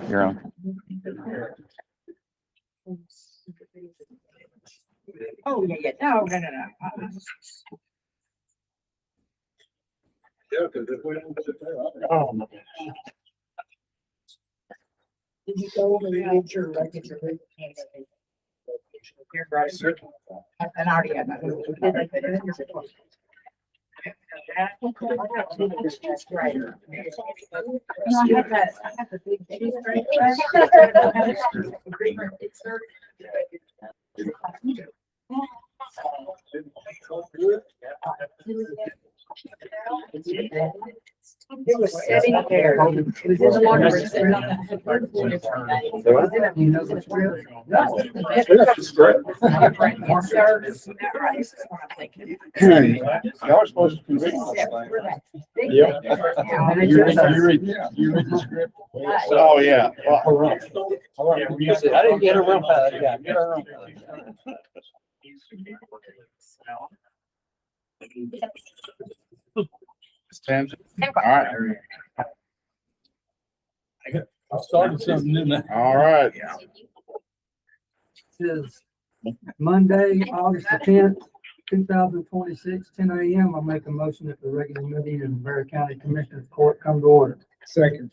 You're on. Oh, yeah. No. Yeah, because if we don't get it there, Oh, my Did you go over the nature register? Here, Bryce. And I already had my. It was sitting there. It was in the laundry room. Y'all are supposed to convict us. Yeah. You read the script? Oh, yeah. Well, I didn't get a real bad. Yeah, get a real bad. All right. I started something new now. All right. Is Monday, August the 10th, 2026, 10 a.m. I'll make a motion that the regular meeting in Navarro County Commissioners Court come to order. Second.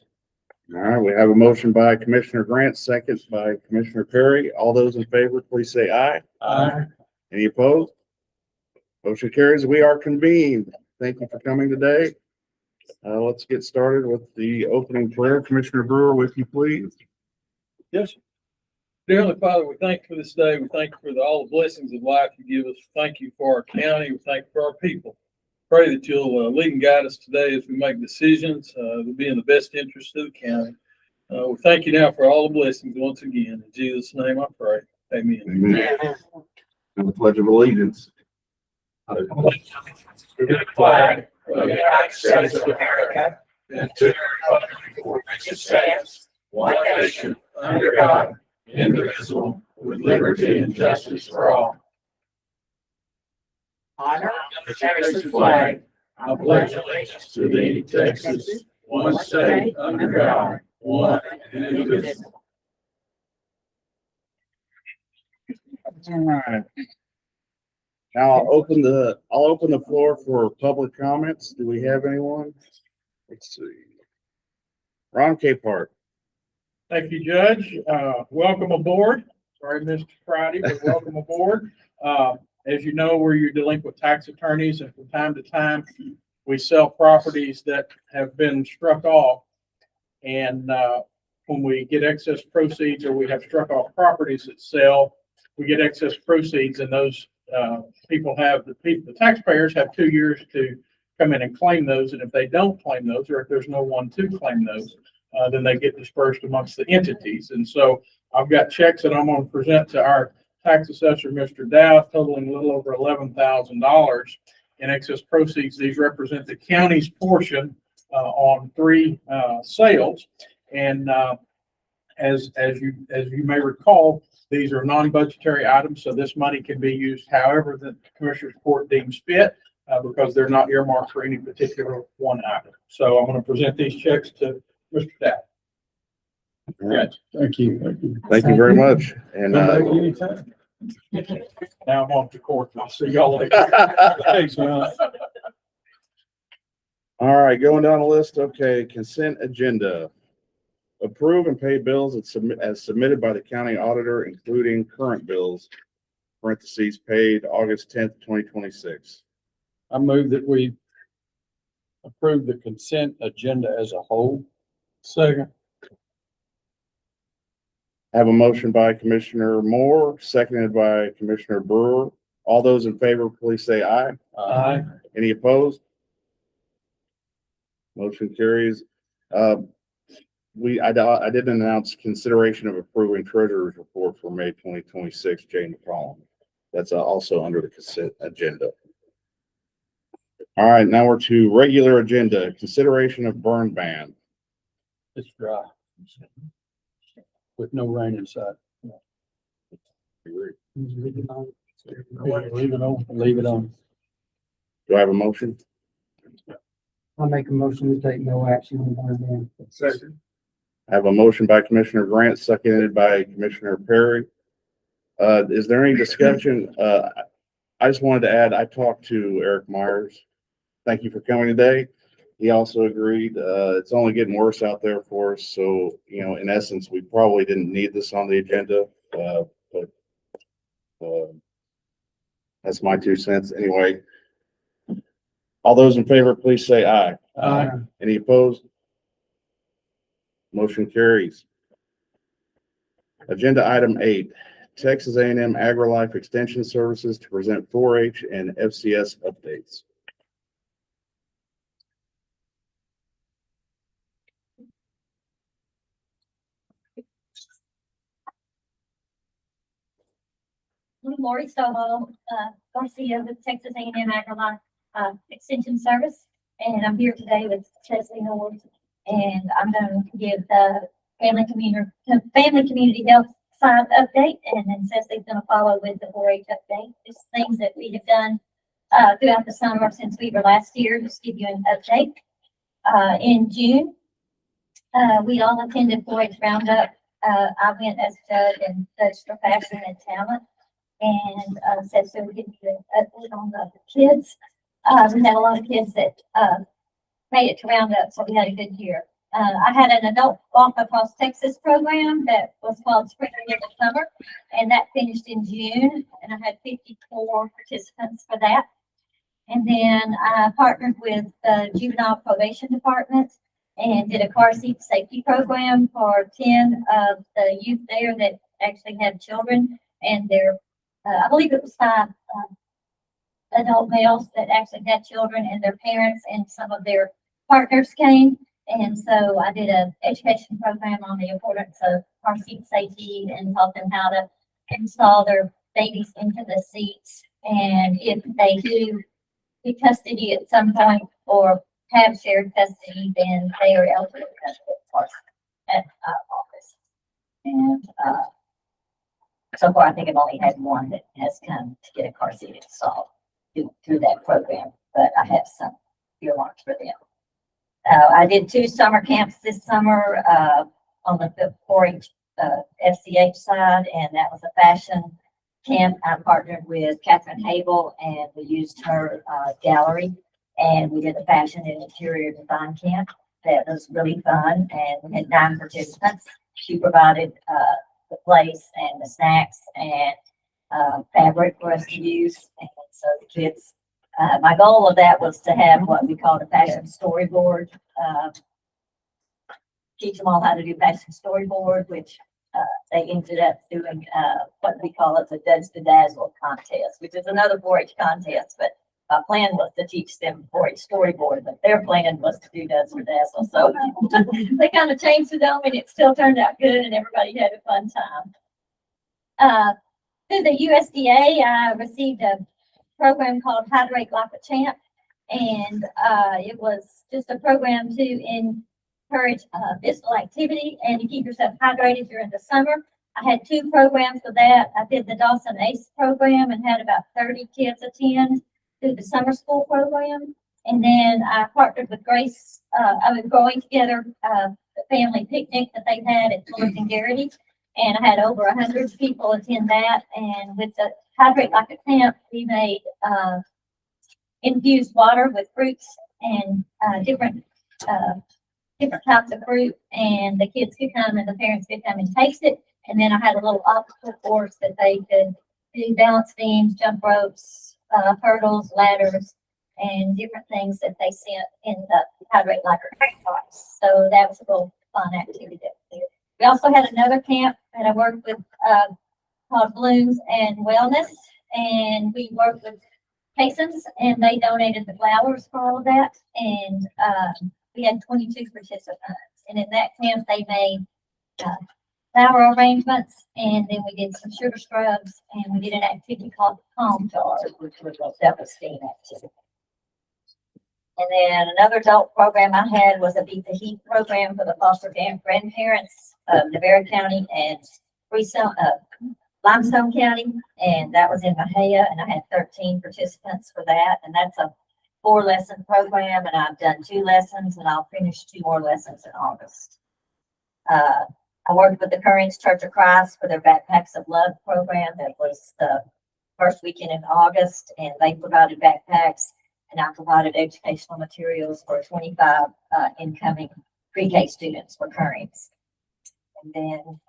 All right, we have a motion by Commissioner Grant, second by Commissioner Perry. All those in favor, please say aye. Aye. Any opposed? Motion carries. We are convened. Thank you for coming today. Let's get started with the opening prayer. Commissioner Brewer, with you, please. Yes. Dear Heavenly Father, we thank you for this day. We thank you for all the blessings of life you give us. Thank you for our county. We thank you for our people. Pray that you'll lead and guide us today as we make decisions that will be in the best interest of the county. We thank you now for all the blessings once again. In Jesus' name I pray. Amen. Amen. And the Pledge of Allegiance. To the flag of the United States of America and to the republic for which it stands, one nation, under God, indivisible, with liberty and justice for all. Honor The Texas flag, I pledge allegiance to thee, Texas, one state, under God, one and indivisible. All right. Now I'll open the floor for public comments. Do we have anyone? Let's see. Ron Capehart. Thank you, Judge. Welcome aboard. Sorry, Mr. Friday, but welcome aboard. As you know, we're your delinquent tax attorneys, and from time to time, we sell properties that have been struck off. And when we get excess proceeds, or we have struck off properties that sell, we get excess proceeds, and those the taxpayers have 2 years to come in and claim those. And if they don't claim those, or if there's no one to claim those, then they get dispersed amongst the entities. And so I've got checks that I'm going to present to our tax assessor, Mr. Dow, totaling a little over $11,000 in excess proceeds. These represent the county's portion on 3 sales. And as you may recall, these are non-budgetary items, so this money can be used however the Commissioners Court deems fit, because they're not earmarked for any particular one item. So I'm going to present these checks to Mr. Dow. All right. Thank you. Thank you very much. And Anytime. Now I'm off to court. I'll see y'all later. Thanks, man. all right, going down the list. Okay, consent agenda. Approve and pay bills as submitted by the county auditor, including current bills, parentheses, paid August 10th, 2026. I move that we approve the consent agenda as a whole. Second. I have a motion by Commissioner Moore, seconded by Commissioner Brewer. All those in favor, please say aye. Aye. Any opposed? Motion carries. I did announce consideration of approving treasurer's report for May 2026, Jane McCollum. That's also under the consent agenda. All right, now we're to regular agenda, consideration of burn ban. It's dry. With no rain inside. Leave it on. Leave it on. Do I have a motion? I'll make a motion to take no action on burn ban. Second. I have a motion by Commissioner Grant, seconded by Commissioner Perry. Is there any discussion? I just wanted to add, I talked to Eric Myers. Thank you for coming today. He also agreed, it's only getting worse out there for us. So, in essence, we probably didn't need this on the agenda, but that's my 2 cents. Anyway, all those in favor, please say aye. Aye. Any opposed? Motion carries. Agenda item 8, Texas A&M AgriLife Extension Services to present 4-H and FCS updates. I'm Lori Stovall, Garcia with Texas A&M AgriLife Extension Service, and I'm here today with Chesley North, and I'm going to give the family community health side update, and then Chesley's going to follow with the 4-H update. Just things that we have done throughout the summer since we were last here. Just give you an update. In June, we all attended 4-H Roundup. I went as judge and judged for passion and talent, and said so we could do an update on the kids. We had a lot of kids that made it to Roundup, so we had a good year. I had an adult walk across Texas program that was called Spring in the Summer, and that finished in June, and I had 54 participants for that. And then I partnered with the Juvenile Probation Department and did a car seat safety program for 10 of the youth there that actually had children, and I believe it was 5 adult males that actually had children, and their parents and some of their partners came. And so I did an education program on the importance of car seat safety and taught them how to install their babies into the seats. And if they do get custody at some point or have shared custody, then they are eligible to custody at office. And so far, I think I've only had one that has come to get a car seat installed through that program, but I have some earmarks for them. I did 2 summer camps this summer on the 4-H FCH side, and that was a fashion camp. I partnered with Catherine Hable, and we used her gallery, and we did a fashion and interior design camp. That was really fun, and we had 9 participants. She provided the place and the snacks and fabric for us to use, and so the kids. My goal of that was to have what we called a fashion storyboard. Teach them all how to do fashion storyboard, which they ended up doing what we call it the Duds to Dazzle contest, which is another 4-H contest. But my plan was to teach them 4-H storyboard, but their plan was to do Duds to Dazzle. So they kind of changed it on, and it still turned out good, and everybody had a fun time. Through the USDA, I received a program called Hydrate Like a Champ, and it was just a program to encourage physical activity and to keep yourself hydrated during the summer. I had 2 programs for that. I did the Dawson ACE program and had about 30 kids attend through the summer school program. And then I partnered with Grace, I was Growing Together, the family picnic that they had at Fullerton Garrity. And I had over 100 people attend that. And with the Hydrate Like a Champ, we made infused water with fruits and different types of fruit, and the kids could come and the parents could come and taste it. And then I had a little obstacle course that they could do balance beams, jump ropes, hurdles, ladders, and different things that they sent in the Hydrate Like a Champ box. So that was a real fun activity. We also had another camp that I worked with called Blooms and Wellness, and we worked with Casons, and they donated the flowers for all of that, and we had 22 participants. And in that camp, they made flower arrangements, and then we did some sugar scrubs, and we did an activity called Calm Jar, which was a self-esteem activity. And then another adult program I had was a Beat the Heat program for the foster grandparents of Navarro County and Limestone County, and that was in Mahia, and I had 13 participants for that, and that's a 4-lesson program, and I've done 2 lessons, and I'll finish 2 more lessons in August. I worked with the Courage Church of Christ for their Backpacks of Love program. That was the first weekend in August, and they provided backpacks, and I provided educational materials for 25 incoming pre-K students for Courage. And then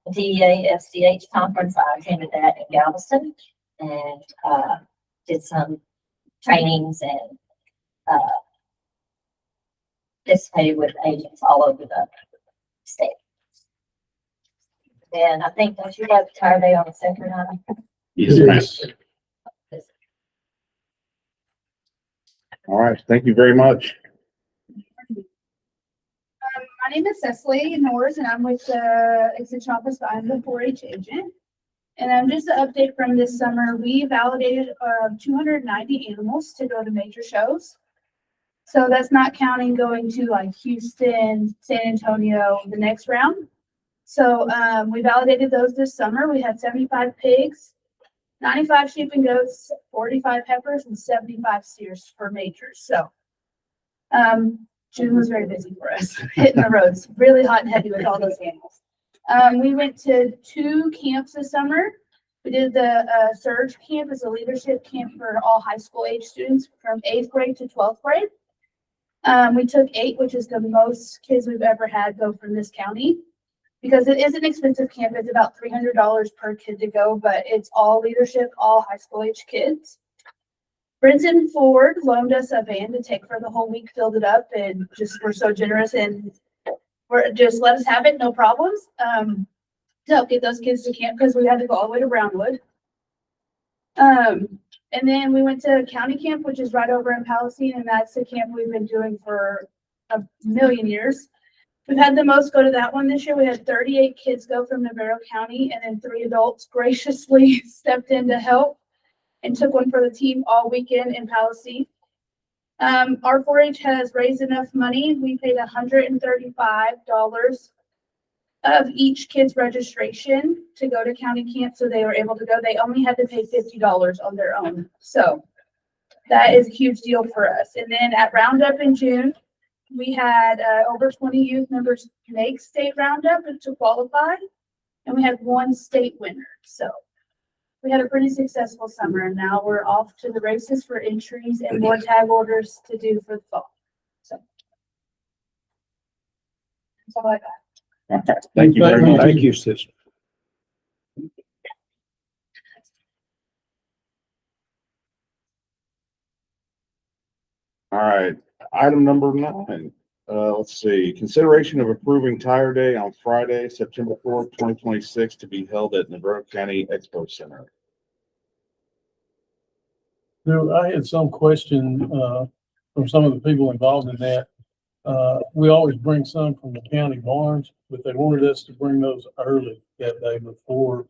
the DEA FCH conference, I attended that in Galveston and did some trainings and participated with agents all over the state. And I think, don't you have Tire Day on the second night? Yes, ma'am. All right, thank you very much. My name is Cecily Norris, and I'm with the Extension Office. I'm the 4-H agent. And just an update from this summer, we validated 290 animals to go to major shows. So that's not counting going to like Houston, San Antonio, the next round. So we validated those this summer. We had 75 pigs, 95 sheep and goats, 45 heifers, and 75 steers for majors. So June was very busy for us, hitting the roads, really hot and heavy with all those animals. We went to 2 camps this summer. We did the Surge Camp. It's a leadership camp for all high school age students from 8th grade to 12th grade. We took 8, which is the most kids we've ever had go from this county. Because it is an expensive camp. It's about $300 per kid to go, but it's all leadership, all high school age kids. Brenton Ford loaned us a van to take for the whole week, filled it up, and just were so generous and just let us have it, no problems. To help get those kids to camp because we had to go all the way to Brownwood. And then we went to county camp, which is right over in Palestine, and that's the camp we've been doing for a million years. We've had the most go to that one this year. We had 38 kids go from Navarro County, and then 3 adults graciously stepped in to help and took one for the team all weekend in Palestine. Our 4-H has raised enough money. We paid $135 of each kid's registration to go to county camp, so they were able to go. They only had to pay $50 on their own. So that is a huge deal for us. And then at Roundup in June, we had over 20 youth members make state Roundup to qualify, and we had 1 state winner. So we had a pretty successful summer, and now we're off to the races for entries and more tag orders to do for the fall. So that's all I got. Thank you very much. Thank you, sister. All right, item number 9. Let's see, consideration of approving Tire Day on Friday, September 4th, 2026, to be held at Navarro County Expo Center. I had some question, from some of the people involved in that. We always bring some from the county barns, but they wanted us to bring those early that day before,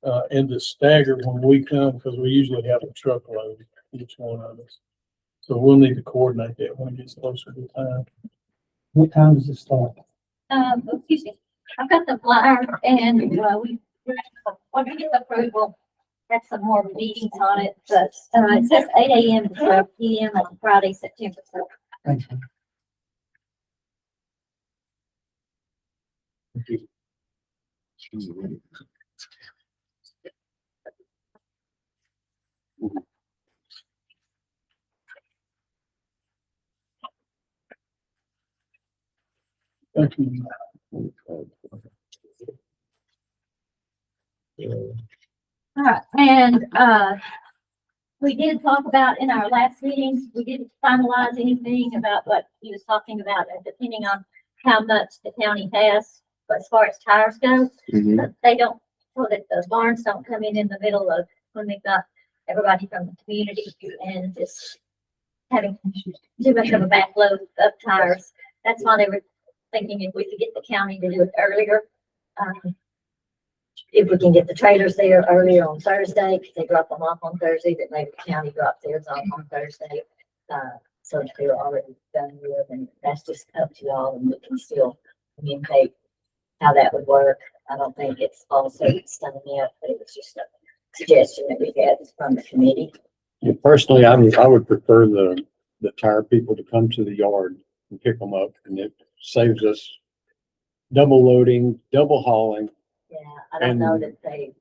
and to stagger when we come, because we usually have a truckload, each one of us. So we'll need to coordinate that when it gets closer to time. What time does it start? Excuse me, I've got the flyer and when we get the approval, have some more meetings on it, but it says 8 a.m. to 12 p.m. on Friday, September 4th. Thank you. Thank you. All right, and we did talk about in our last meetings, we didn't finalize anything about what he was talking about, depending on how much the county has, but as far as tires go, Mhm. they don't, so that the barns don't come in the middle of when they've got everybody from the community and just having too much of a backload of tires. That's why they were thinking if we could get the county to do it earlier. If we can get the trailers there earlier on Thursday, because they drop them off on Thursday, that maybe the county drops theirs off on Thursday. So if they're already done with, and that's just up to y'all, and we can still communicate how that would work. I don't think it's also done yet, but it was just a suggestion that we had from the committee. Yeah, personally, I would prefer the tire people to come to the yard and pick them up, and it saves us double loading, double hauling. Yeah, I don't know And- that they,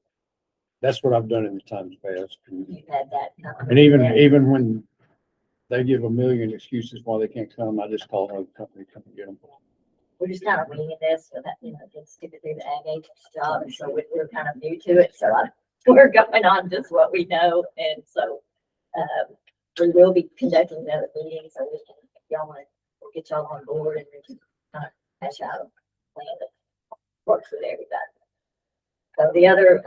That's what I've done in the times past. you've had that. And even when they give a million excuses why they can't come, I just call another company, come and get them. We're just kind of winging this, so that, it's typically the ag agent's job, and so we're kind of new to it, so we're going on just what we know, and so, we will be conducting another meeting, so we can, if y'all want, we'll get y'all on board, and we can kind of hash out a plan that works with everybody. So the other,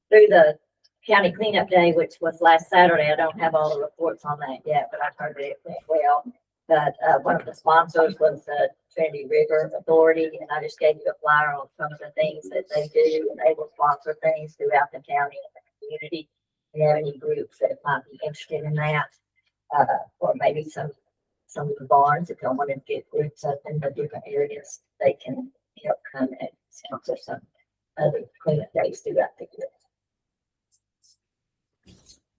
through the county cleanup day, which was last Saturday, I don't have all the reports on that yet, but I've heard that it went well. But, one of the sponsors was the Trinity River Authority, and I just gave you a flyer on some of the things that they do, and they will sponsor things throughout the county and the community. If you have any groups that might be interested in that, or maybe some of the barns, if y'all want to get groups up in the different areas, they can help come and sponsor some other cleanup days throughout the year.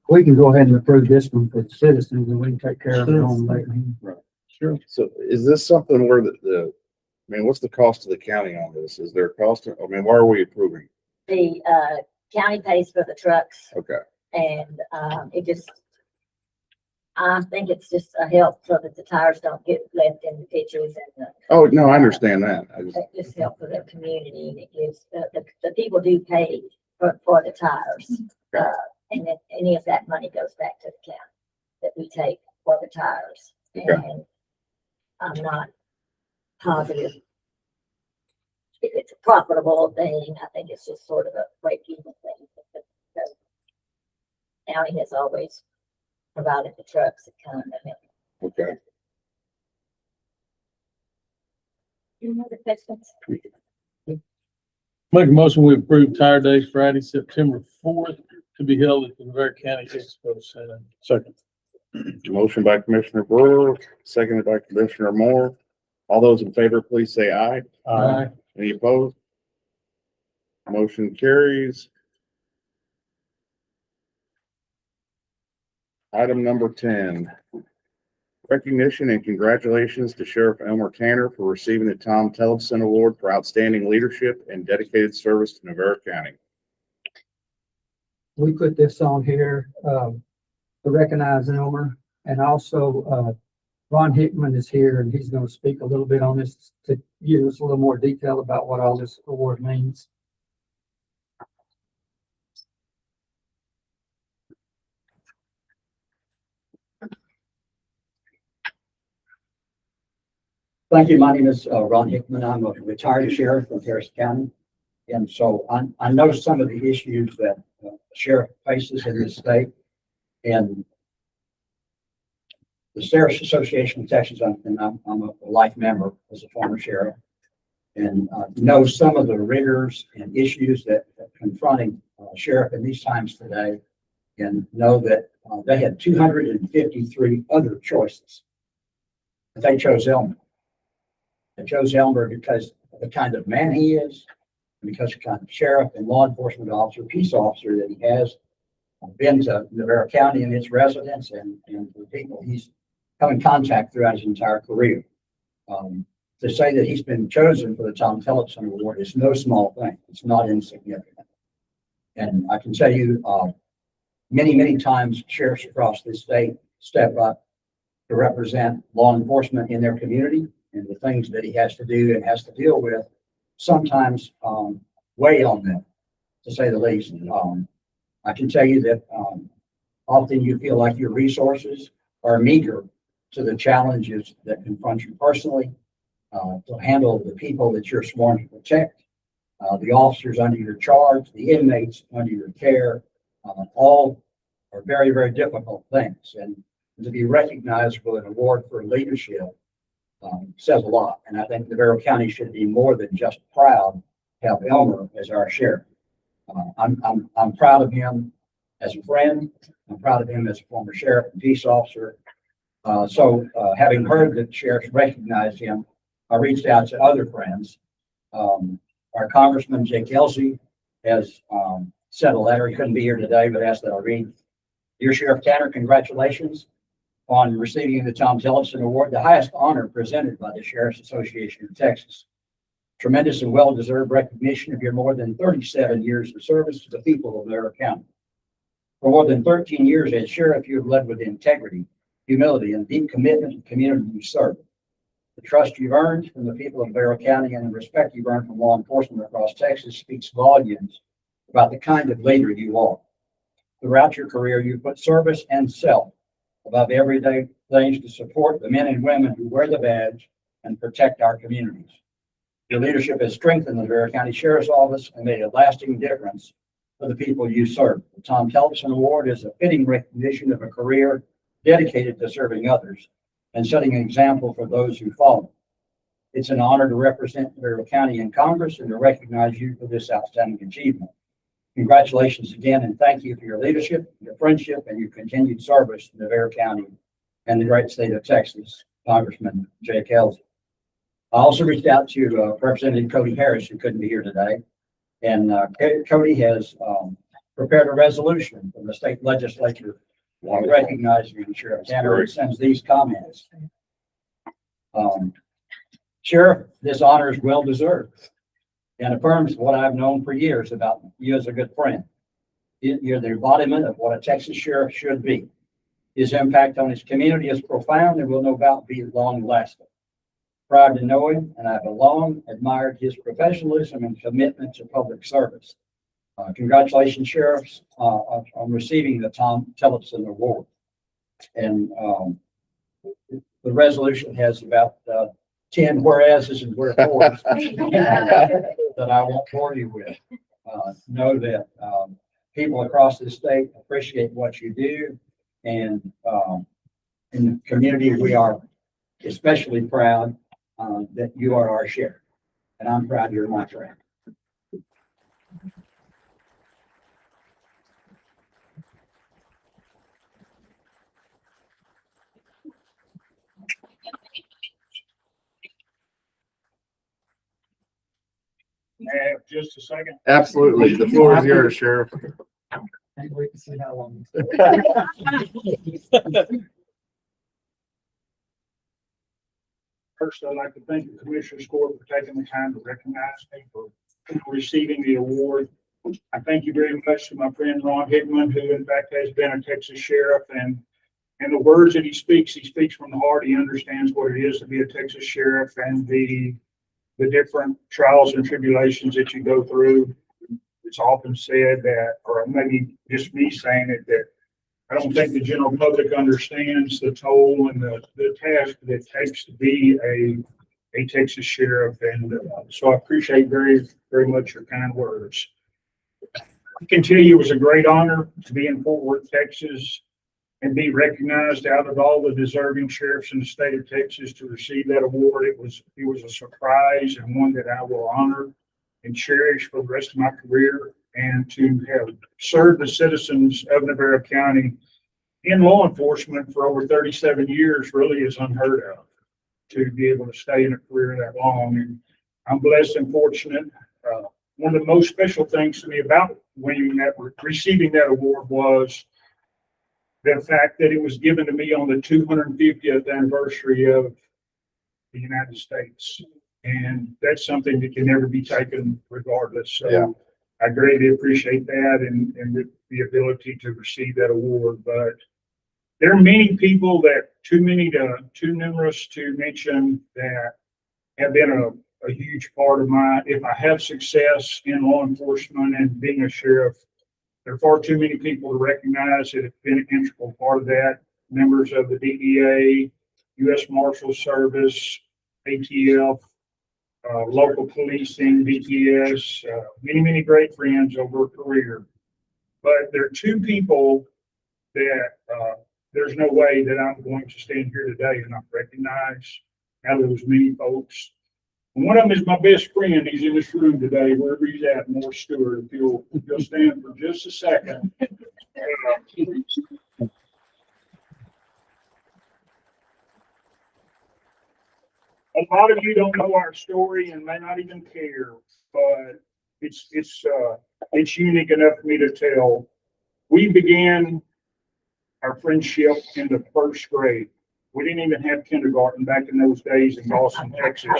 We can go ahead and approve this one for the citizens and we can take care of it on later. Sure. So is this something where I mean, what's the cost to the county on this? Is there a cost? I mean, why are we approving? The, county pays for the trucks. Okay. And, it just, I think it's just a help so that the tires don't get left in the ditches and Oh, no, I understand that. I just, it just helps for the community, and it gives, the people do pay for the tires. And then any of that money goes back to the county that we take for the tires. Okay. And I'm not positive if it's a profitable thing. I think it's just sort of a break-even thing. The county has always provided the trucks that come and help. okay. Any other questions? Make a motion, we approve Tire Days Friday, September 4th, to be held at the Navarro County Expo Center. Second. Motion by Commissioner Brewer, seconded by Commissioner Moore. All those in favor, please say aye. Aye. Any opposed? Motion carries. Item number 10. Recognition and congratulations to Sheriff Elmer Tanner for receiving the Tom Tellefson Award for outstanding leadership and dedicated service to Navarro County. We put this on here, to recognize Elmer, and also, Ron Hickman is here and he's gonna speak a little bit on this to give us a little more detail about what all this award means. Thank you. My name is Ron Hickman. I'm a retired sheriff from Harris County. And so I know some of the issues that the sheriff faces in this state. And the Sheriff's Association of Texas, and I'm a life member as a former sheriff, and know some of the rigors and issues that confronting sheriff in these times today, and know that they had 253 other choices. But they chose Elmer. They chose Elmer because of the kind of man he is, and because of the kind of sheriff and law enforcement officer, peace officer that he has. Been to Navarro County and its residents and the people he's come in contact throughout his entire career. To say that he's been chosen for the Tom Tellefson Award is no small thing. It's not insignificant. And I can tell you, many times sheriffs across this state step up to represent law enforcement in their community, and the things that he has to do and has to deal with sometimes weigh on them, to say the least. I can tell you that often you feel like your resources are meager to the challenges that confront you personally, to handle the people that you're sworn to protect, the officers under your charge, the inmates under your care. All are very, very difficult things. And to be recognized with an award for leadership says a lot. And I think Navarro County should be more than just proud to have Elmer as our sheriff. I'm proud of him as a friend. I'm proud of him as a former sheriff and peace officer. Having heard that sheriffs recognized him, I reached out to other friends. Our Congressman Jake Elsey has sent a letter. He couldn't be here today, but asked that I read. Dear Sheriff Tanner, congratulations on receiving the Tom Tellefson Award, the highest honor presented by the Sheriff's Association of Texas. Tremendous and well-deserved recognition of your more than 37 years of service to the people of Navarro County. For more than 13 years as sheriff, you have led with integrity, humility, and deep commitment to the community you serve. The trust you've earned from the people of Navarro County and the respect you've earned from law enforcement across Texas speaks volumes about the kind of leader you are. Throughout your career, you've put service and self above everyday things to support the men and women who wear the badge and protect our communities. Your leadership has strengthened the Navarro County Sheriff's Office and made a lasting difference for the people you serve. The Tom Tellefson Award is a fitting recognition of a career dedicated to serving others and setting an example for those who follow. It's an honor to represent Navarro County in Congress and to recognize you for this outstanding achievement. Congratulations again, and thank you for your leadership, your friendship, and your continued service to Navarro County and the great state of Texas, Congressman Jay Kelsey. I also reached out to Representative Cody Harris, who couldn't be here today. And Cody has prepared a resolution from the state legislature recognizing the Sheriff Tanner, and sends these comments. Sheriff, this honor is well deserved and affirms what I've known for years about you as a good friend. You're the embodiment of what a Texas sheriff should be. His impact on his community is profound and will no doubt be long lasting. Proud to know him, and I've long admired his professionalism and commitment to public service. Congratulations, sheriffs, on receiving the Tom Tellefson Award. And the resolution has about 10 whereases and wherefores that I won't bore you with. Know that people across the state appreciate what you do, and in the community we are especially proud that you are our sheriff, and I'm proud you're my friend. Just a second. Absolutely. The floor is yours, Sheriff. Can't wait to see how long. First, I'd like to thank the Commissioners Court for taking the time to recognize me for receiving the award. I thank you very much to my friend Ron Hickman, who in fact has been a Texas sheriff, and the words that he speaks from the heart. He understands what it is to be a Texas sheriff and the different trials and tribulations that you go through. It's often said that, or maybe just me saying it, that I don't think the general public understands the toll and the task that it takes to be a Texas sheriff. And so I appreciate very, very much your kind words. I can tell you it was a great honor to be in Fort Worth, Texas, and be recognized out of all the deserving sheriffs in the state of Texas to receive that award. It was a surprise, and one that I will honor and cherish for the rest of my career. And to have served the citizens of Navarro County in law enforcement for over 37 years really is unheard of, to be able to stay in a career that long. And I'm blessed and fortunate. One of the most special things to me about receiving that award was the fact that it was given to me on the 250th anniversary of the United States. And that's something that can never be taken regardless. So yeah. I greatly appreciate that and the ability to receive that award. But there are many people that too numerous to mention that have been a huge part of if I have success in law enforcement and being a sheriff. There are far too many people to recognize that have been an integral part of that. Members of the DEA, U.S. Marshal Service, ATF, local policing, BPS, many great friends over a career. But there are two people that there's no way that I'm going to stand here today and not recognize out of those many folks. And one of them is my best friend. He's in this room today, wherever he's at, Morris Stewart. If you'll stand for just a second. A lot of you don't know our story and may not even care, but it's unique enough for me to tell. We began our friendship in the first grade We didn't even have kindergarten back in those days in Dawson, Texas.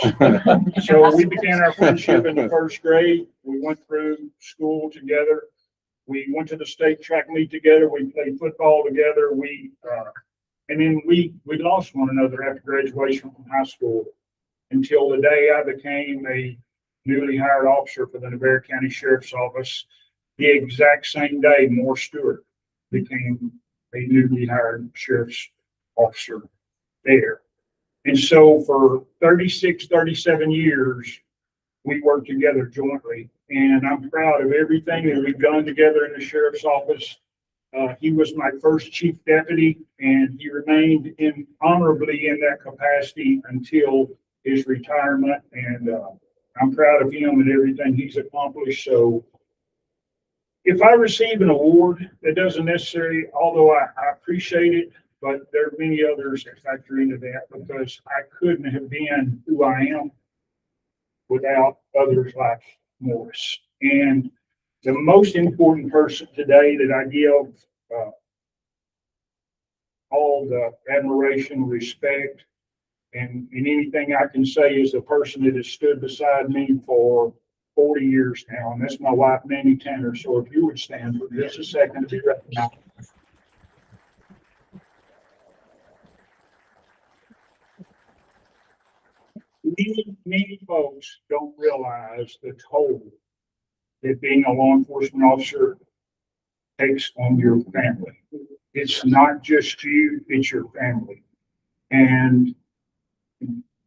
So we began our friendship in the first grade. We went through school together. We went to the state track meet together. We played football together. And then we lost one another after graduation from high school until the day I became a newly hired officer for the Navarro County Sheriff's Office. The exact same day, Moore Stewart became a newly hired sheriff's officer there. And so for 36, 37 years, we worked together jointly. And I'm proud of everything that we've done together in the sheriff's office. He was my first chief deputy, and he remained honorably in that capacity until his retirement. And I'm proud of him and everything he's accomplished. So if I receive an award, that doesn't necessarily, although I appreciate it, but there are many others that factor into that because I couldn't have been who I am without others like Morris. And the most important person today that I give all the admiration, respect, and anything I can say is the person that has stood beside me for 40 years now, and that's my wife, Nanny Tanner. So if you would stand for just a second to be recognized. Many folks don't realize the toll that being a law enforcement officer takes on your family. It's not just you, it's your family. And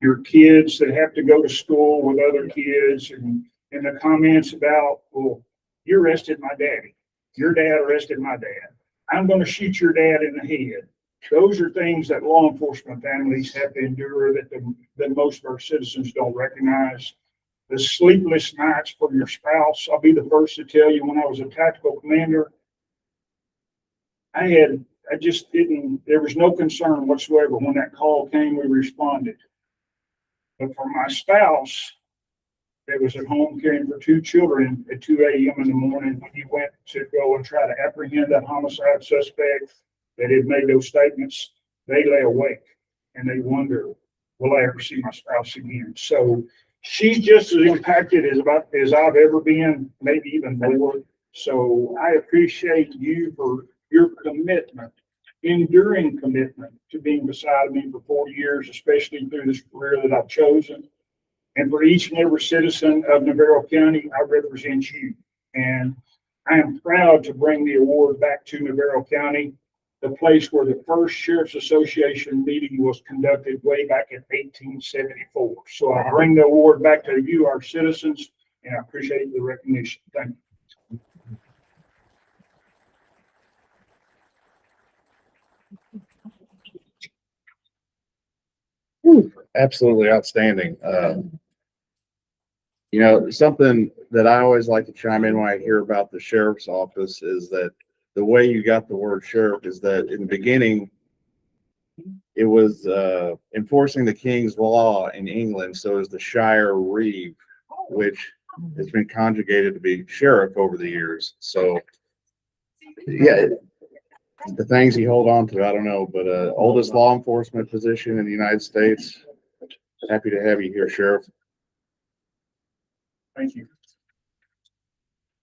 your kids that have to go to school with other kids and the comments about, well, you arrested my daddy. Your dad arrested my dad. I'm going to shoot your dad in the head. Those are things that law enforcement families have to endure that most of our citizens don't recognize. The sleepless nights for your spouse. I'll be the first to tell you, when I was a tactical commander, there was no concern whatsoever. When that call came, we responded. But for my spouse, that was at home caring for two children at 2 a.m. in the morning, when he went to go and try to apprehend that homicide suspect that had made those statements, they lay awake and they wonder, will I ever see my spouse again? So she's just as impacted as I've ever been, maybe even more. So I appreciate you for your commitment, enduring commitment to being beside me for 40 years, especially through this career that I've chosen. And for each and every citizen of Navarro County, I represent you. And I am proud to bring the award back to Navarro County, the place where the first Sheriff's Association meeting was conducted way back in 1874. So I bring the award back to you, our citizens, and I appreciate the recognition. Thank you. Absolutely outstanding. Something that I always like to chime in when I hear about the sheriff's office is that the way you got the word sheriff is that in the beginning, it was enforcing the king's law in England. So is the shire reeve, which has been conjugated to be sheriff over the years. So yeah, the things you hold on to, I don't know, but oldest law enforcement position in the United States. Happy to have you here, Sheriff. Thank you.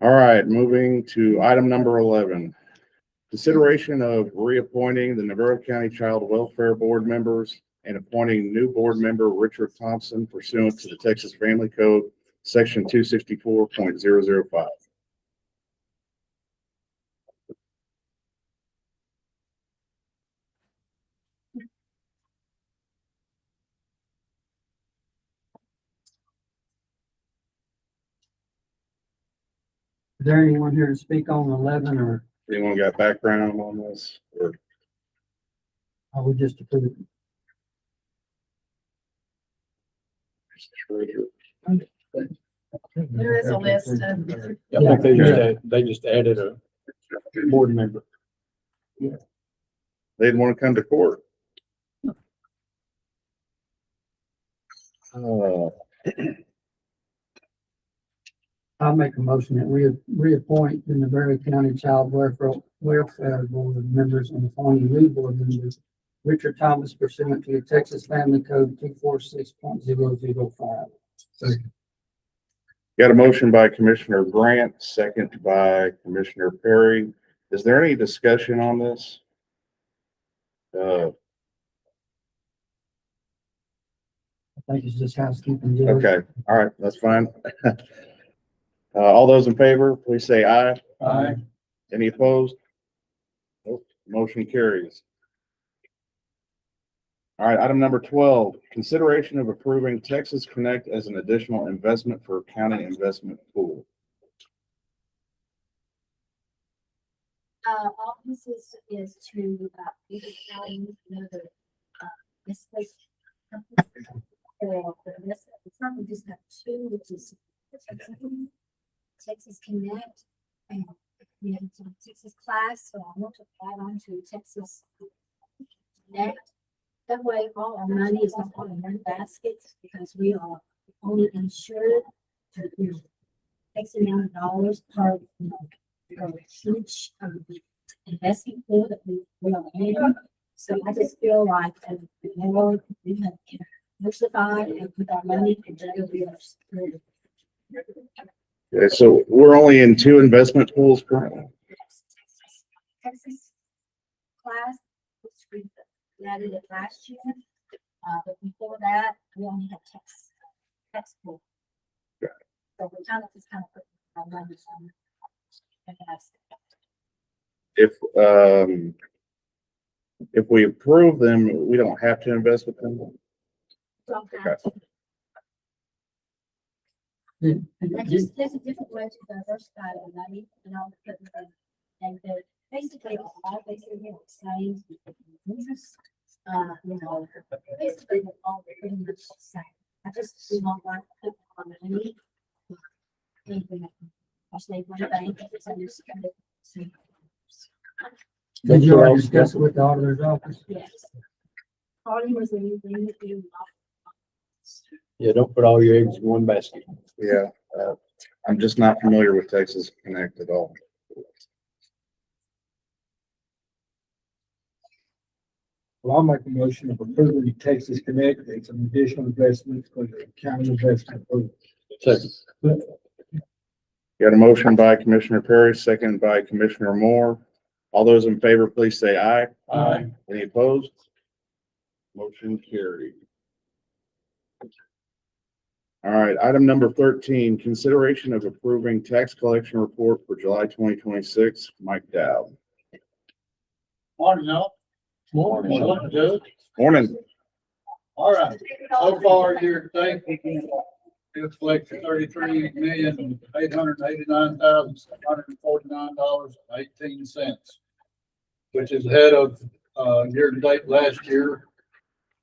All right, moving to item number 11. Consideration of reappointing the Navarro County Child Welfare Board members and appointing new board member Richard Thompson pursuant to the Texas Family Code, section 264.005. Is there anyone here to speak on 11, or Anyone got background on this? Or are we just approving? There is a list of. I think they just added a board member. They didn't want to come to court. I'll make a motion that we reappoint the Navarro County Child Welfare Board members and appoint new board members Richard Thomas pursuant to the Texas Family Code 246.005. Got a motion by Commissioner Grant, second by Commissioner Perry. Is there any discussion on this? I think it's just housekeeping. Judge. Okay, all right, that's fine. All those in favor, please say aye. Aye. Any opposed? Nope, motion carries. All right, item number 12, consideration of approving Texas Connect as an additional investment for county investment pool. All this is to, either county, another, this place. We currently just have two, which is Texas Connect, and we have some Texas class, so I want to add on to Texas Connect. That way, all our money is not on one basket, because we are only insured to, X amount of dollars per, per each investment pool that we are in. So I just feel like the more we can diversify and put our money together, we are screwed. Okay, so we're only in 2 investment pools currently. Texas class, which we added it last year. But before that, we only had Texas pool. Got So we're kind of just putting our money on. If we approve them, we don't have to invest with them. Don't have to. There's a different way to diversify the money and all the different, and basically, a lot of basically the same interest. Basically, they're all pretty much the same. I just do not want to put on money. Anything, I say one bank, it's understood. Did you already discuss it with the auditor's office? Yes. Party was anything that you. Yeah, don't put all your eggs in one basket. Yeah, I'm just not familiar with Texas Connect at all. Well, I'll make a motion of approving Texas Connect. It's an additional investment for the county investment pool. Second. Got a motion by Commissioner Perry, second by Commissioner Moore. All those in favor, please say aye. Aye. Any opposed? Motion carried. All right, item number 13, consideration of approving tax collection report for July 2026. Mike Dowd. Morning, y'all. Morning, Judge. Morning. All right, so far year to date, we've collected $33,889,749.18, which is ahead of, year to date last year,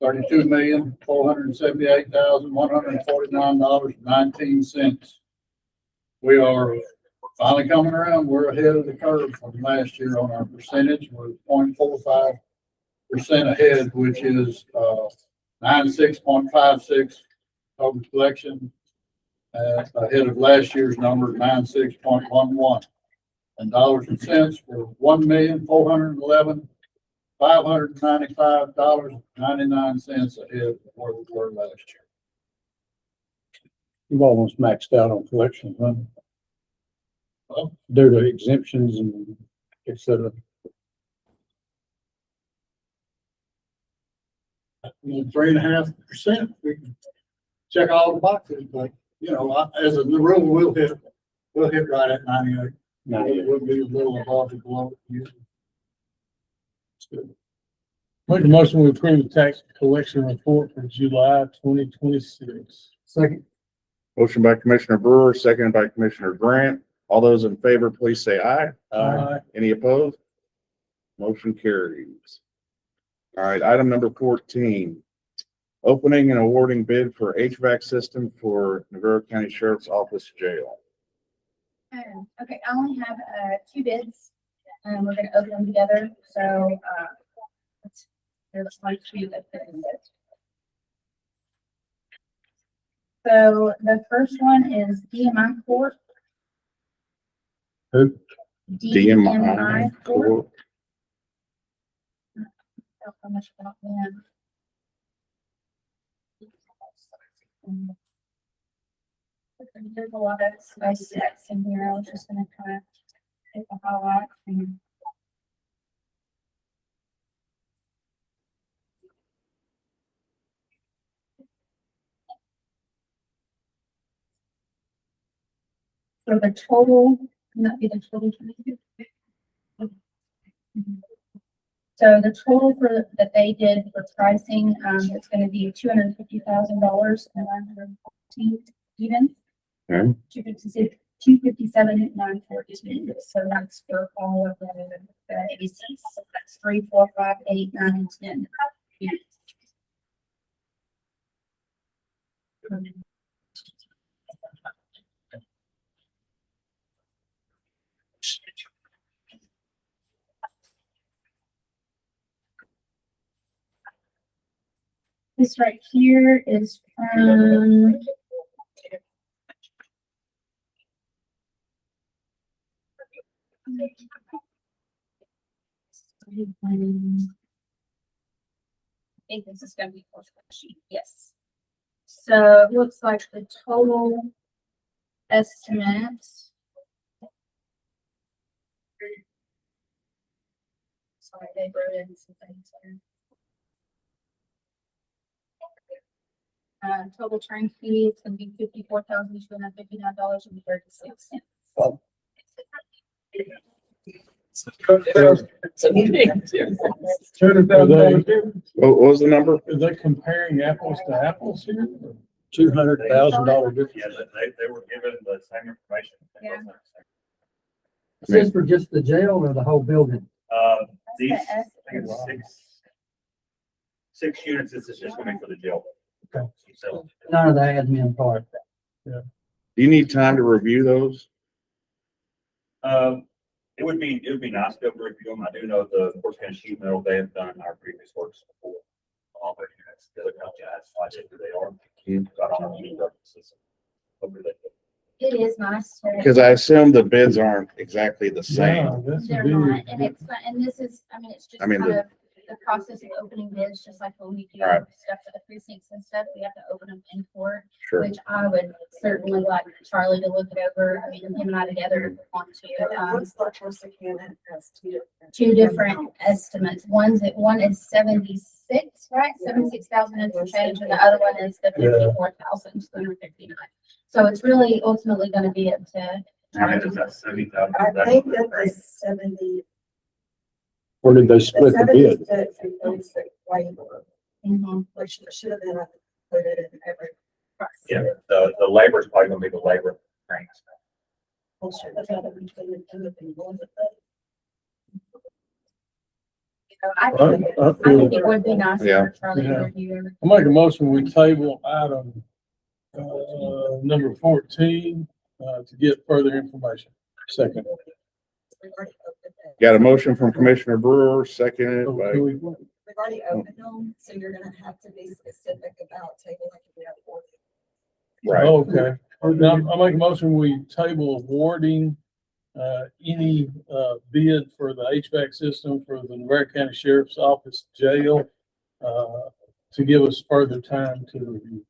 $32,478,149.19. We are finally coming around. We're ahead of the curve from last year on our percentage. We're 0.45% ahead, which is 96.56 total collection, ahead of last year's number, 96.11. And dollars and cents were $1,411,595.99 ahead of where we were last year. You've almost maxed out on collections, huh? Well, Due to exemptions and et cetera. 3.5%. We can check all the boxes, but as a rule, we'll hit right at 98. We'll be a little above or below. Make a motion to approve the tax collection report for July 2026. Second. Motion by Commissioner Brewer, seconded by Commissioner Grant. All those in favor, please say aye. Aye. Any opposed? Motion carries. All right, item number 14, opening and awarding bid for HVAC system for Navarro County Sheriff's Office Jail. Okay, I only have, 2 bids, and we're gonna open them together, so, there's like 2 that fit in it. So the first one is DMI Corp. Who? DMI Corp. How much about them? There's a lot of spice sets in here. I was just gonna kind of take a highlight and. So the total, can that be the total? So the total for, that they did for pricing, it's gonna be $250,000 and 914 even. Okay. 257, 914. So that's for all of the ABCs. So that's 3, 4, 5, 8, 9, and 10. This right here is from. I think this is gonna be for sheet, yes. So it looks like the total estimate. Sorry, they wrote in some things there. Total train fee, it's gonna be $54,259.36. Well, What was the number? Are they comparing apples to apples here? $200,000 difference. Yeah, they were given the same information. Yeah. Is this for just the jail or the whole building? These, That's the I think it's six units, this is just coming for the jail. Okay. So, None of the admin part. Do you need time to review those? it would be nice to go through a few of them. I do know the Forest County Sheet Metal, they have done our previous works before. All their units, the other company, that's why they are. Got on our meeting system. Hopefully they- It is nice. Because I assume the bids aren't exactly the same. Yeah, that's a They're big- not, and it's, and this is, I mean, it's just I mean, kind the- of the process of opening bids, just like when we do Right. stuff for the precincts and stuff, we have to open them in court, Sure. which I would certainly like Charlie to look it over. I mean, him and I together want to, two different estimates. One is 76, right? 76,000 and some change, and the other one is the 54,259. So it's really ultimately gonna be up to How many is that, 70,000? I think that the 70. Or did they split the bid? 76 and 36 labor, which should have been included in every price. Yeah, the labor is probably gonna be the labor thing. Well, sure, that's what I'm included in the thing, wasn't it? You know, I I think it would be nice Yeah. for Charlie to Yeah. review. I make a motion, we table item, number 14, to get further information. Second. We've already opened it. Got a motion from Commissioner Brewer, seconded by, We've already opened them, so you're gonna have to be specific about table like you have for. right. Okay. Now, I make a motion, we table awarding, any, bid for the HVAC system for the Navarro County Sheriff's Office Jail, to give us further time to review.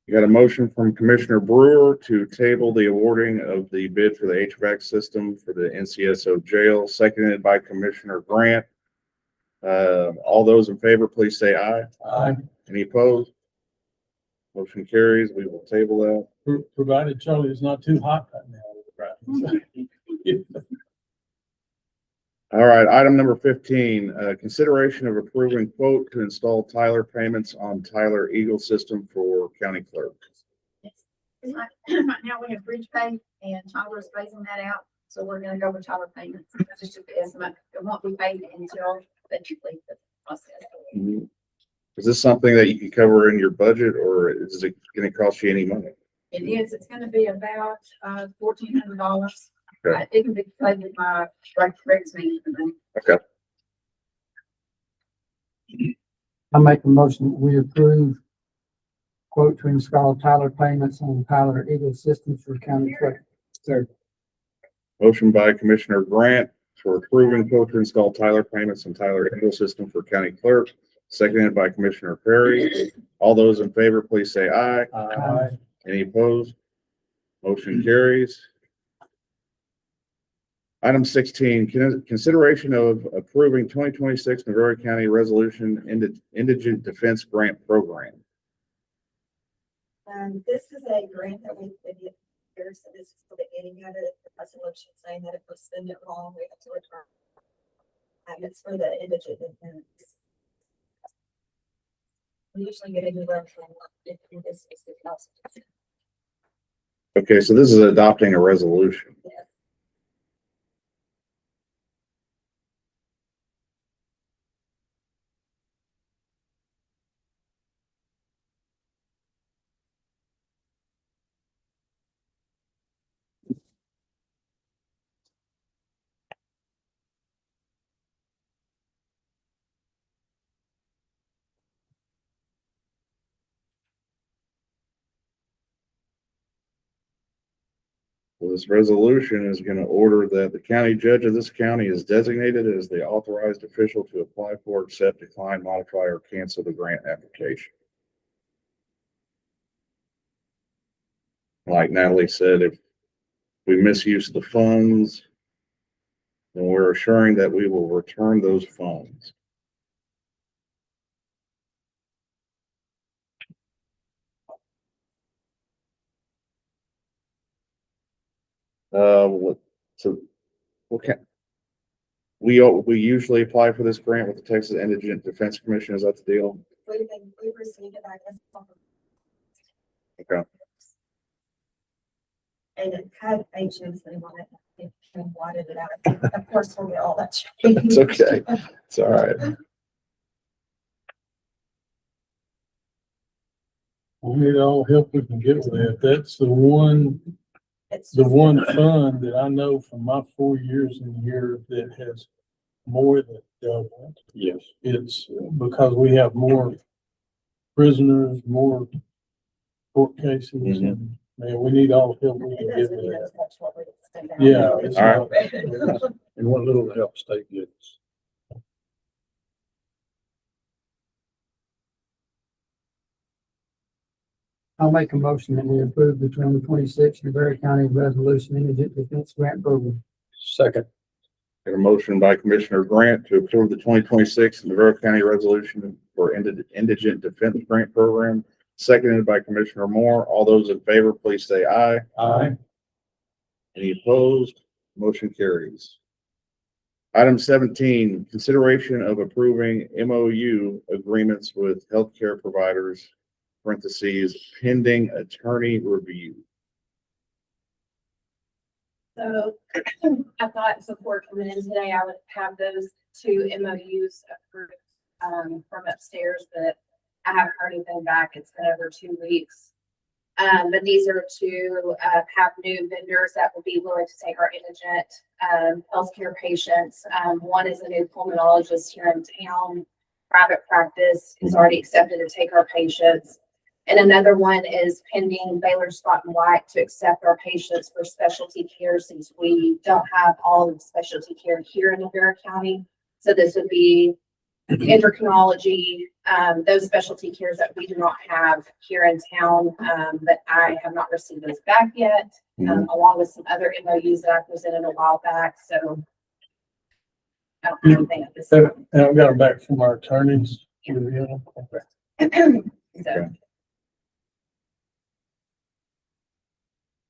You got a motion from Commissioner Brewer to table the awarding of the bid for the HVAC system for the NCSO jail, seconded by Commissioner Grant. All those in favor, please say aye. Aye. Any opposed? Motion carries. We will table that. Provided Charlie is not too hot right now. All right, item number 15, consideration of approving quote to install Tyler payments on Tyler Eagle system for county clerk. Right now, we have bridge pay, and Tyler's phasing that out, so we're gonna go with Tyler payments. That's just the estimate. It won't be paid until they complete the process. Is this something that you can cover in your budget, or is it going to cost you any money? It is, it's gonna be about, $1,400. Okay. It can be paid with my records management. I make a motion, that we approve quote to install Tyler payments on Tyler Eagle systems for county clerk. Motion by Commissioner Grant, for approving quote to install Tyler payments and Tyler Ingo system for county clerk, seconded by Commissioner Perry. All those in favor, please say aye. Aye. Any opposed? Motion carries. Item 16, consideration of approving 2026 Navarro County Resolution Indigent Defense Grant Program. This is a grant that we've been getting here, so this is the beginning of it, the resolution saying that if we spend it wrong, we have to return. It's for the indigent defense. We usually get anywhere from 50 to 60,000. Okay, so this is adopting a resolution. Yes. Well, this resolution is going to order that the county judge of this county is designated as the authorized official to apply for, accept, decline, modify, or cancel the grant application. Like Natalie said, if we misuse the funds, then we're assuring that we will return those funds. So we usually apply for this grant with the Texas Indigent Defense Commission. Is that the deal? We've received it, I guess. Okay. And it had agents, they wanted, they wanted it out. Of course, we'll get all that. straight. It's okay. It's all right. We need all help we can get with that. That's the one It's the just- one fund that I know from my 4 years in here that has more than doubled. Yes. It's because we have more prisoners, more court cases, Mhm. and man, we need all the help we It can get doesn't with even that. touch what we spend out. Yeah, it's All not, And what little help state gets. I'll make a motion that we approve the 2026 Navarro County Resolution Indigent Defense Grant Program. Second. Got a motion by Commissioner Grant to approve the 2026 Navarro County Resolution for Indigent Defense Grant Program, seconded by Commissioner Moore. All those in favor, please say aye. Aye. Any opposed? Motion carries. Item 17, consideration of approving MOU agreements with healthcare providers, parentheses, pending attorney review. So I thought before coming in today, I would have those two MOUs approved from upstairs, but I haven't heard anything back. It's been over 2 weeks. But these are to have new vendors that will be willing to take our indigent healthcare patients. One is a new pulmonologist here in town, private practice, is already accepted to take our patients. And another one is pending Baylor Scott and White to accept our patients for specialty care, since we don't have all of the specialty care here in Navarro County. So this would be endocrinology, those specialty cares that we do not have here in town, but I have not received those back yet, along with some other MOUs that I presented a while back. So I don't have anything at this time. and I got them back from our attorneys. So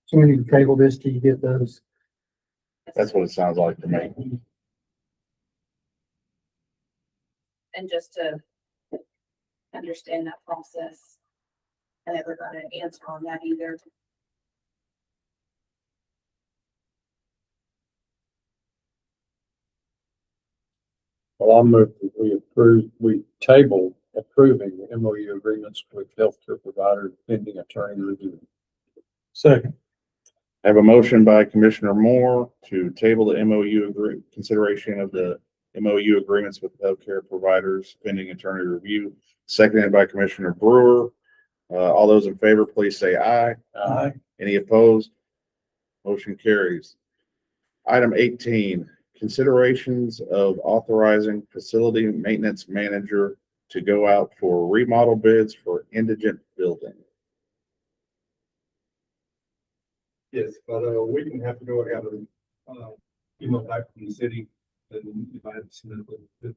So we need to table this till you get those. That's what it sounds like to me. and just to understand that process. I never got an answer on that either. Well, I'll move that we table approving the MOU agreements with healthcare providers pending attorney review. Second. I have a motion by Commissioner Moore to table the consideration of the MOU agreements with healthcare providers pending attorney review, seconded by Commissioner Brewer. All those in favor, please say aye. Aye. Any opposed? Motion carries. Item 18, considerations of authorizing facility maintenance manager to go out for remodel bids for indigent building. Yes, but, we didn't have to go out and, email back from the city and if I had submitted it.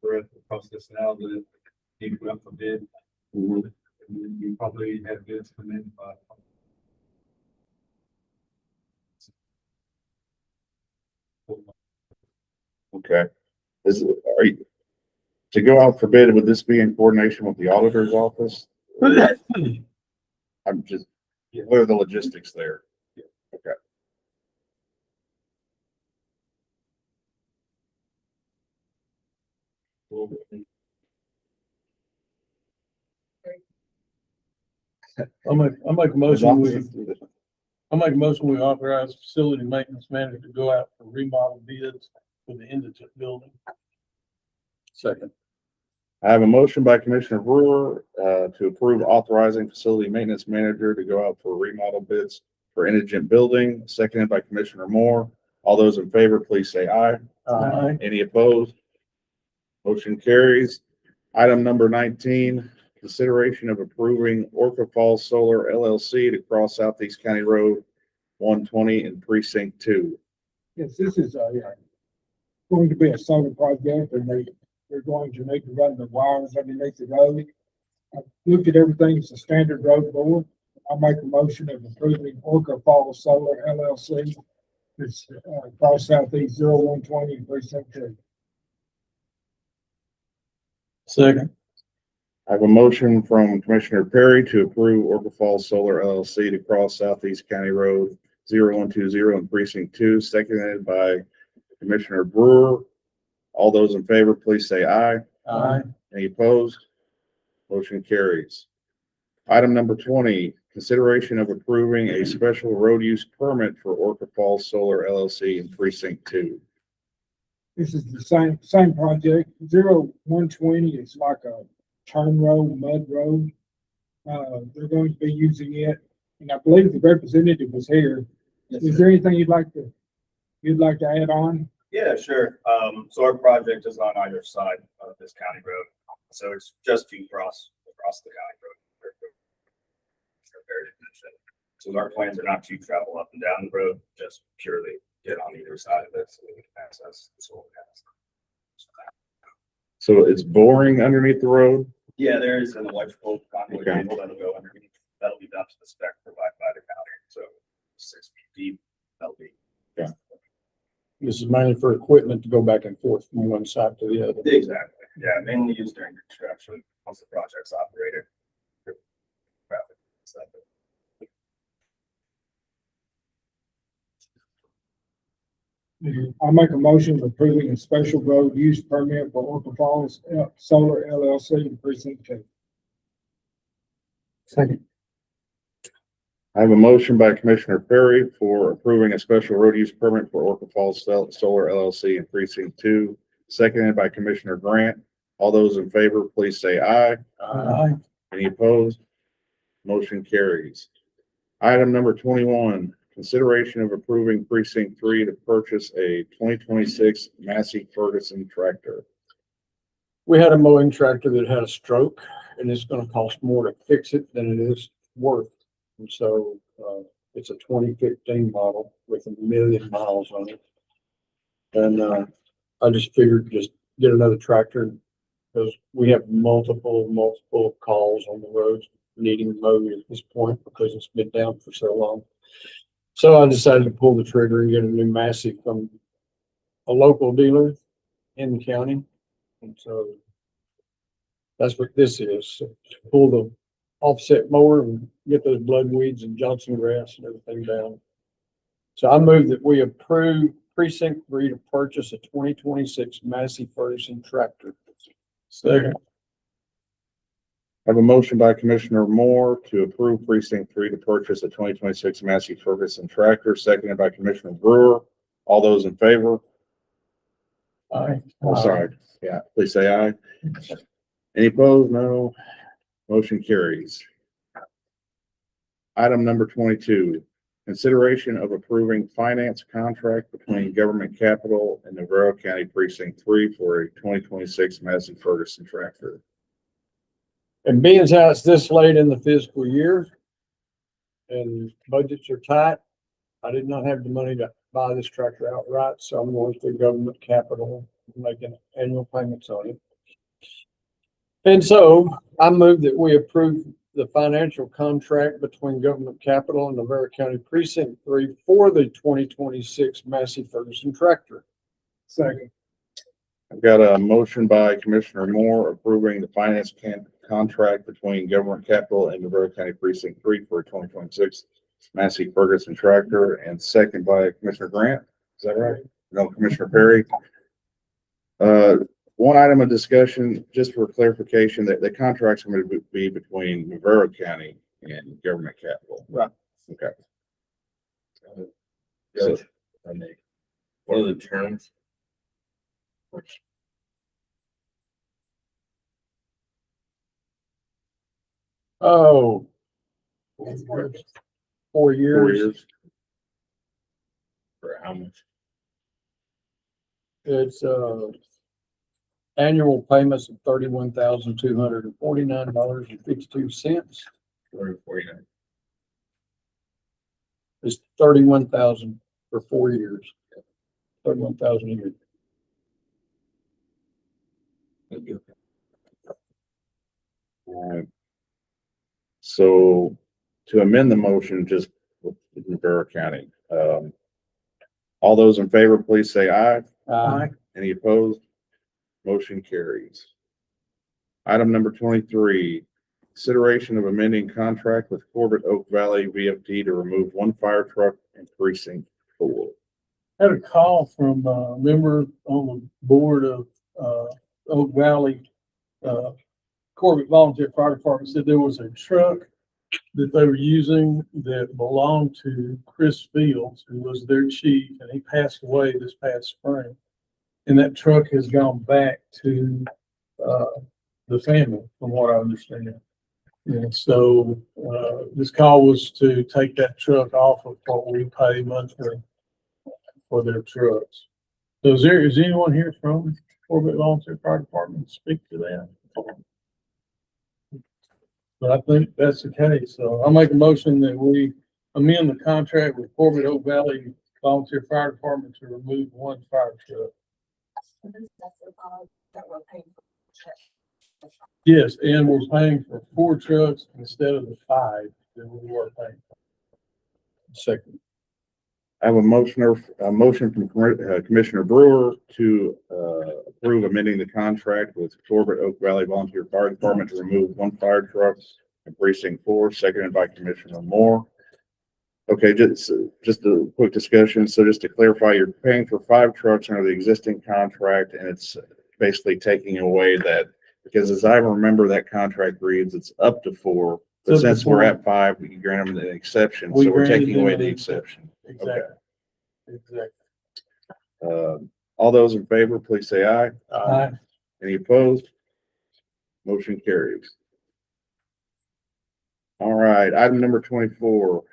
We're at the process now that it go out for bid. And then you probably have bids come in by. Okay. Are you, to go out for bid, would this be in coordination with the auditor's office? I'm just, what are the logistics there? Okay. I'll make a motion, we authorize facility maintenance manager to go out for remodel bids for the indigent building. Second. I have a motion by Commissioner Brewer, to approve authorizing facility maintenance manager to go out for remodel bids for indigent building, seconded by Commissioner Moore. All those in favor, please say aye. Aye. Any opposed? Motion carries. Item number 19, consideration of approving Orca Falls Solar LLC to cross Southeast County Road 120 in Precinct 2. Yes, this is going to be a solar project and they're going to need to run the wires underneath the road. I've looked at everything, it's a standard road board. I'll make a motion of approving Orca Falls Solar LLC. It's across Southeast 0120 in Precinct 2. Second. I have a motion from Commissioner Perry to approve Orca Falls Solar LLC to cross Southeast County Road 0120 in Precinct 2, seconded by Commissioner Brewer. All those in favor, please say aye. Aye. Any opposed? Motion carries. Item number 20, consideration of approving a special road use permit for Orca Falls Solar LLC in Precinct 2. This is the same project. 0120 is like a turn road, mud road. They're going to be using it, and I believe the representative was here. Is there anything you'd like to add on? Yeah, sure. So our project is on either side of this county road. So it's just to cross the county road. So our plans are not to travel up and down the road, just purely get on either side of it so we can access the solar panels. So it's boring underneath the road? Yeah, there is an electrical conduit Okay. cable that'll go underneath. That'll be done to the spec provided by the county. So 6 feet deep, that'll be. This is mainly for equipment to go back and forth from one side to the other. Exactly. Yeah, mainly used during construction, once the project's operated. Traffic, stuff. I'll make a motion of approving a special road use permit for Orca Falls Solar LLC in Precinct 2. Second. I have a motion by Commissioner Perry for approving a special road use permit for Orca Falls Solar LLC in Precinct 2, seconded by Commissioner Grant. All those in favor, please say aye. Aye. Any opposed? Motion carries. Item number 21, consideration of approving Precinct 3 to purchase a 2026 Massey Ferguson tractor. We had a mowing tractor that had a stroke, and it's gonna cost more to fix it than it is worth. And so, it's a 2015 model with 1 million miles on it. And, I just figured just get another tractor because we have multiple calls on the roads needing mowed at this point because it's been down for so long. So I decided to pull the trigger and get a new Massey from a local dealer in the county. And so that's what this is. So pull the offset mower and get those blood weeds and Johnson grass and everything down. So I move that we approve Precinct 3 to purchase a 2026 Massey Ferguson tractor. Second. I have a motion by Commissioner Moore to approve Precinct 3 to purchase a 2026 Massey Ferguson tractor, seconded by Commissioner Brewer. All those in favor? Aye. Oh, sorry. Yeah, please say aye. Any opposed? No. Motion carries. Item number 22, Consideration of approving finance contract between Government Capital and Navarro County Precinct 3 for a 2026 Massey Ferguson tractor. And being as how it's this late in the fiscal year and budgets are tight, I did not have the money to buy this tractor outright, so I'm going through Government Capital, making annual payments on it. And so I move that we approve the financial contract between Government Capital and Navarro County Precinct 3 for the 2026 Massey Ferguson tractor. Second. I've got a motion by Commissioner Moore approving the finance contract between Government Capital and Navarro County Precinct 3 for a 2026 Massey Ferguson tractor, and second by Commissioner Grant. Is that right? No, Commissioner Perry. One item of discussion, just for clarification, that the contract's going to be between Navarro County and Government Capital. Right. Okay. Judge, I may. What are the terms? Oh. It's 4 years. 4 years. 4 years. For how much? It's, annual payments of $31,249.52. 49. It's 31,000 for 4 years. 31,000 a year. Thank you. All right. So to amend the motion, just with Navarro County, all those in favor, please say aye. Aye. Any opposed? Motion carries. Item number 23, consideration of amending contract with Corbett Oak Valley VFD to remove one fire truck in precinct 4. Had a call from a member on the board of, Oak Valley, Corbett Volunteer Fire Department, said there was a truck that they were using that belonged to Chris Fields, who was their chief, and he passed away this past spring. And that truck has gone back to, the family, from what I understand. And so, this call was to take that truck off of what we pay monthly for their trucks. So is anyone here from Corbett Volunteer Fire Department to speak to that? But I think that's the case. So I'll make a motion that we amend the contract with Corbett Oak Valley Volunteer Fire Department to remove one fire truck. That we're paying for. Yes, and we're paying for 4 trucks instead of the 5 that we were paying for. Second. I have a motion from Commissioner Brewer to approve amending the contract with Corbett Oak Valley Volunteer Fire Department to remove one fire truck in precinct 4, seconded by Commissioner Moore. Okay, just a quick discussion. So just to clarify, you're paying for 5 trucks under the existing contract, and it's basically taking away that, because as I remember, that contract reads it's up to 4, but It's up to since we're 4. at 5, we can grant them an exception. We So we're granted taking them away an the exception. Exactly. Exactly. All those in favor, please say aye. Aye. Any opposed? Motion carries. All right, item number 24,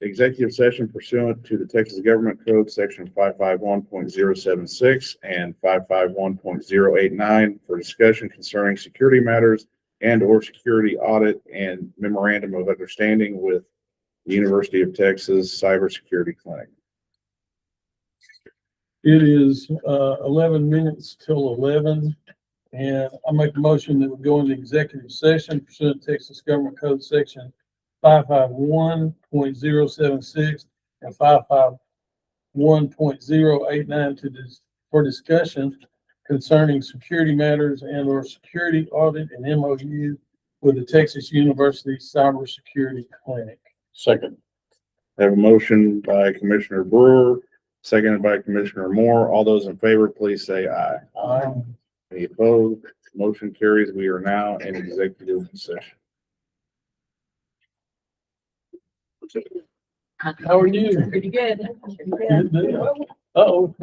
executive session pursuant to the Texas Government Code, section 551.076 and 551.089 for discussion concerning security matters and or security audit and memorandum of understanding with the University of Texas Cybersecurity Clinic. It is 11 minutes till 11, and I make a motion that we go into executive session pursuant to Texas Government Code section 551.076 and 551.089 for discussion concerning security matters and or security audit and MOU with the Texas University Cybersecurity Clinic. Second. I have a motion by Commissioner Brewer, seconded by Commissioner Moore. All those in favor, please say aye. Aye. Any opposed? Motion carries. We are now in executive session. How are you? Pretty good. Good deal. Uh-oh.